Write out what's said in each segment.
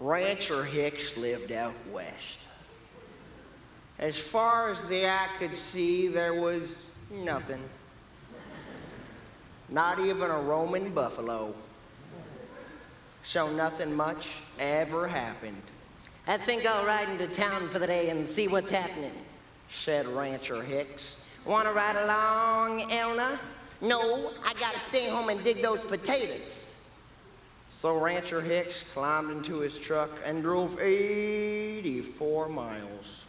Rancher Hicks lived out west. As far as the eye could see, there was nothing. Not even a roaming buffalo. So nothing much ever happened. I think I'll ride into town for the day and see what's happening, said Rancher Hicks. Want to ride along, Elna? No, I gotta stay home and dig those potatoes. So Rancher Hicks climbed into his truck and drove 84 miles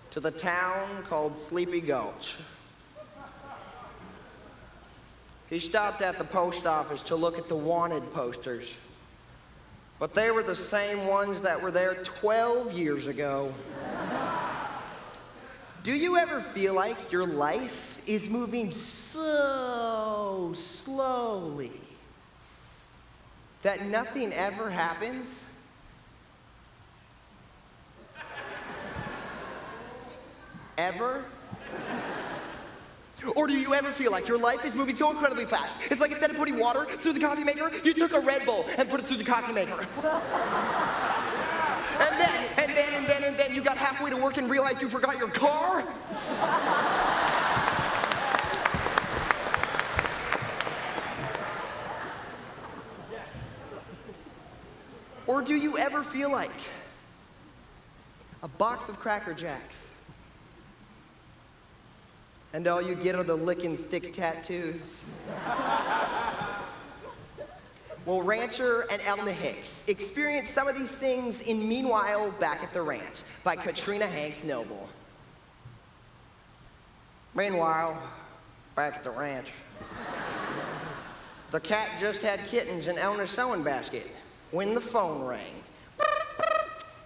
to the town called Sleepy Gulch. He stopped at the post office to look at the wanted posters, but they were the same ones that were there 12 years ago. Do you ever feel like your life is moving so slowly that nothing ever happens? Ever? Or do you ever feel like your life is moving so incredibly fast? It's like instead of putting water through the coffee maker, you took a Red Bull and put it through the coffee maker. And then you got halfway to work and realized you forgot your car? Or do you ever feel like a box of Cracker Jacks and all you get are the lick and stick tattoos? Well, Rancher and Elna Hicks experienced some of these things in Meanwhile Back at the Ranch by Katrina Hanks Noble. Meanwhile, back at the ranch, the cat just had kittens in Elna's sewing basket when the phone rang.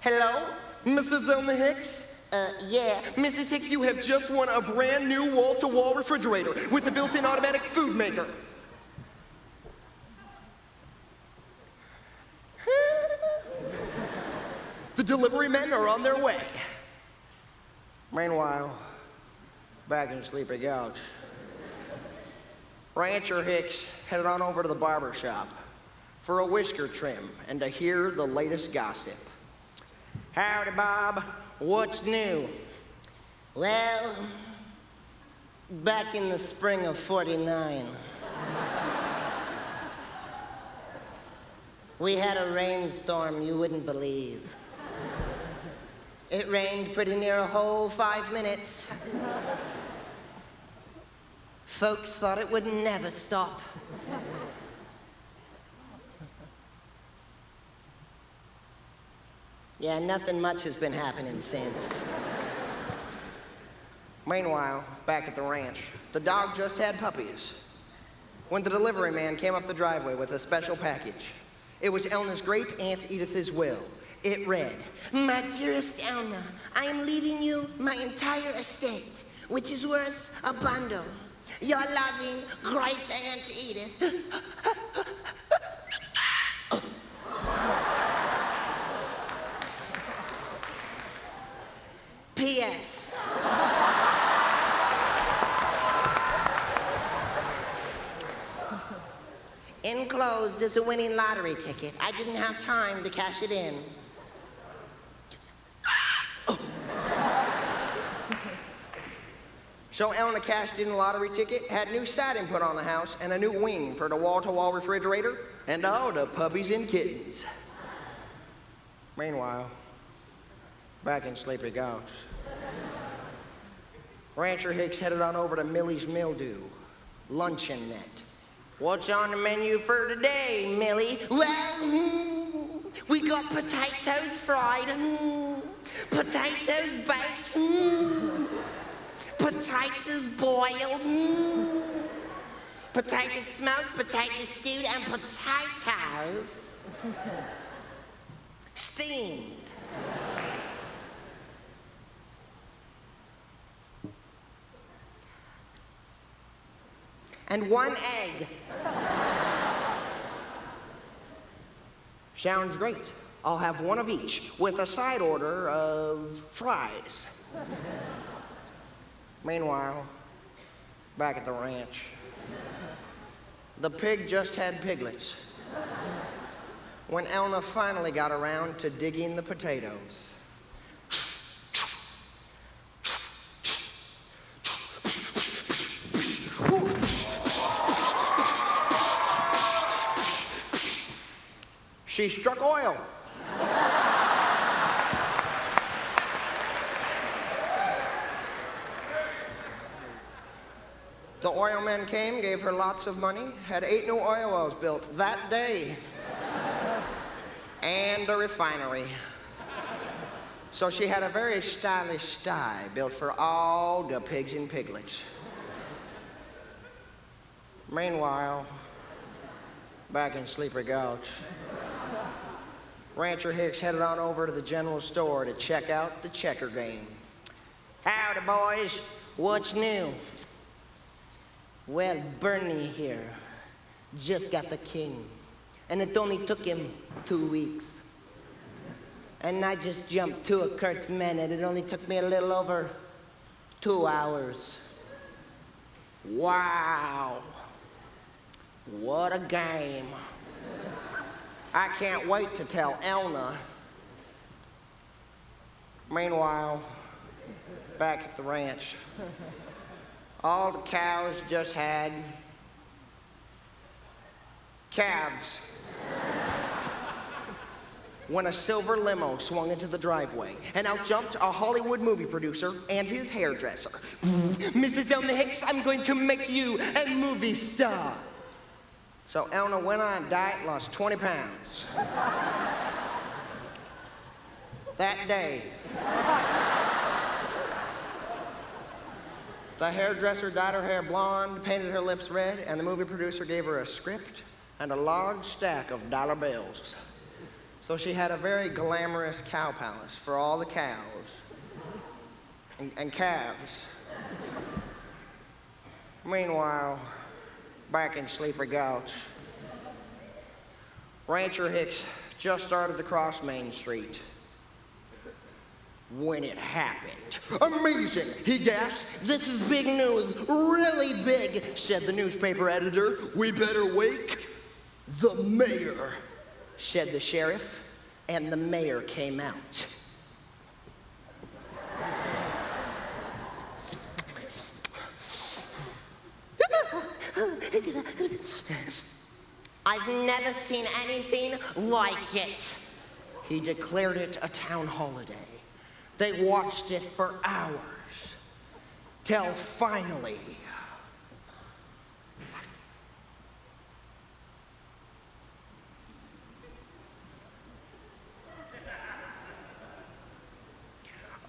Hello, Mrs. Elna Hicks? Yeah. Mrs. Hicks, you have just won a brand new wall-to-wall refrigerator with a built-in automatic food maker. The delivery men are on their way. Meanwhile, back in Sleepy Gulch, Rancher Hicks headed on over to the barber shop for a whisker trim and to hear the latest gossip. Howdy, Bob. What's new? Well, back in the spring of '49, we had a rainstorm you wouldn't believe. It rained pretty near a whole 5 minutes. Folks thought it would never stop. Yeah, nothing much has been happening since. Meanwhile, back at the ranch, the dog just had puppies when the delivery man came up the driveway with a special package. It was Elna's great Aunt Edith's will. It read, My dearest Elna, I am leaving you my entire estate, which is worth a bundle. Your loving great Aunt Edith. P.S. Enclosed is a winning lottery ticket. I didn't have time to cash it in. So Elna cashed in the lottery ticket, had new siding put on the house, and a new wing for the wall-to-wall refrigerator, and all the puppies and kittens. Meanwhile, back in Sleepy Gulch, Rancher Hicks headed on over to Millie's Mildew, luncheonette. What's on the menu for today, Millie? Well, we got potatoes fried, potatoes baked, potatoes boiled, potatoes smoked, potatoes stewed, and potatoes steamed. And 1 egg. Sounds great. I'll have one of each with a side order of fries. Meanwhile, back at the ranch, the pig just had piglets when Elna finally got around to digging the potatoes. She struck oil. The oilmen came, gave her lots of money, had 8 new oil wells built that day, and a refinery. So she had a very stylish sty built for all the pigs and piglets. Meanwhile, back in Sleepy Gulch, Rancher Hicks headed on over to the general store to check out the checker game. Howdy, boys. What's new? Well, Bernie here just got the king, and it only took him 2 weeks. And I just jumped to a Kurt's men, and it only took me a little over 2 hours. Wow. What a game. I can't wait to tell Elna. Meanwhile, back at the ranch, all the cows just had calves. When a silver limo swung into the driveway, and out jumped a Hollywood movie producer and his hairdresser. Mrs. Elna Hicks, I'm going to make you a movie star. So Elna went on a diet, lost 20 pounds. That day, the hairdresser dyed her hair blonde, painted her lips red, and the movie producer gave her a script and a large stack of dollar bills. So she had a very glamorous cow palace for all the cows and calves. Meanwhile, back in Sleepy Gulch, Rancher Hicks just started to cross Main Street when it happened. Amazing, he gasped. This is big news, really big, said the newspaper editor. We better wake the mayor, said the sheriff, and the mayor came out. I've never seen anything like it. He declared it a town holiday. They watched it for hours, till finally,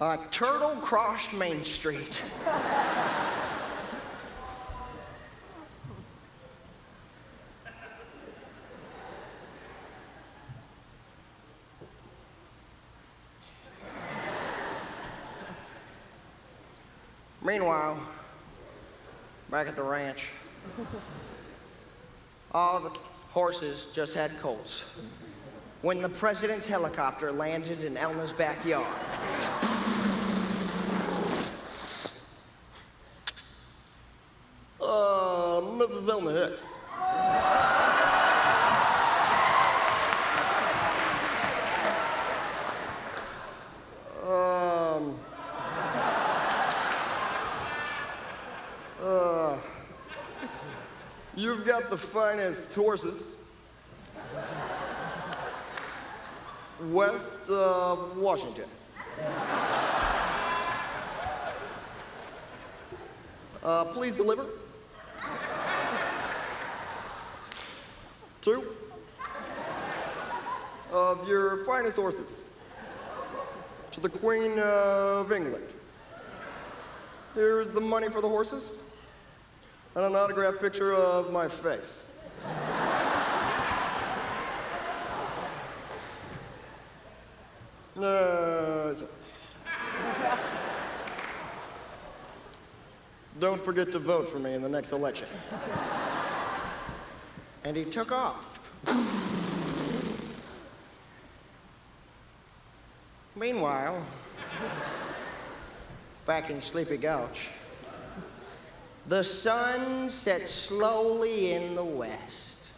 a turtle crossed Main Street. Meanwhile, back at the ranch, all the horses just had colts when the president's helicopter landed in Elna's backyard. Mrs. Elna Hicks. You've got the finest horses west of Washington. Please deliver. 2 of your finest horses to the Queen of England. Here's the money for the horses and an autographed picture of my face. Don't forget to vote for me in the next election. And he took off. Meanwhile, back in Sleepy Gulch, the sun set slowly in the west.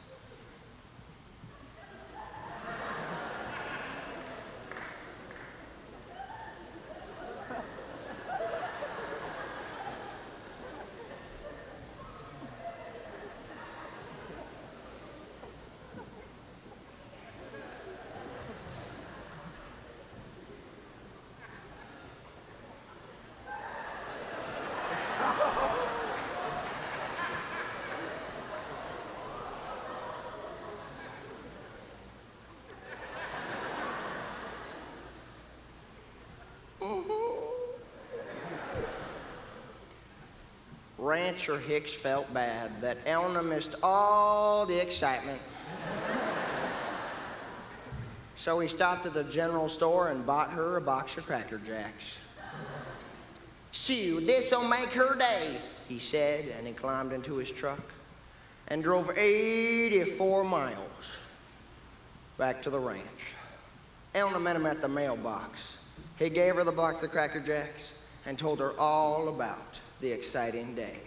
rancher Hicks felt bad that Elna missed all the excitement. So he stopped at the general store and bought her a box of Cracker Jacks. "Shoo, this'll make her day," he said, and he climbed into his truck and drove 84 miles back to the ranch. Elna met him at the mailbox. He gave her the box of Cracker Jacks and told her all about the exciting day.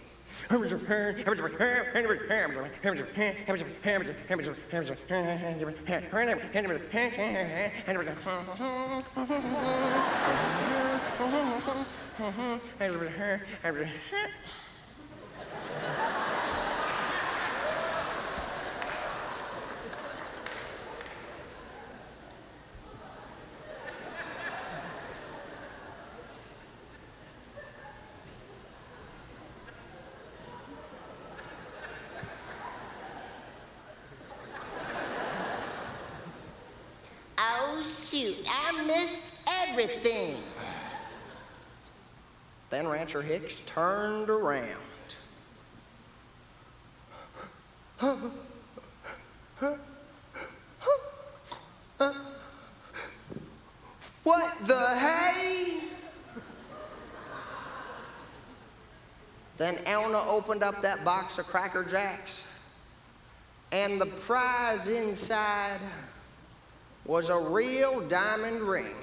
"Oh, shoot, I missed everything." Then Rancher Hicks turned around. "What the hey?" Then Elna opened up that box of Cracker Jacks, and the prize inside was a real diamond ring.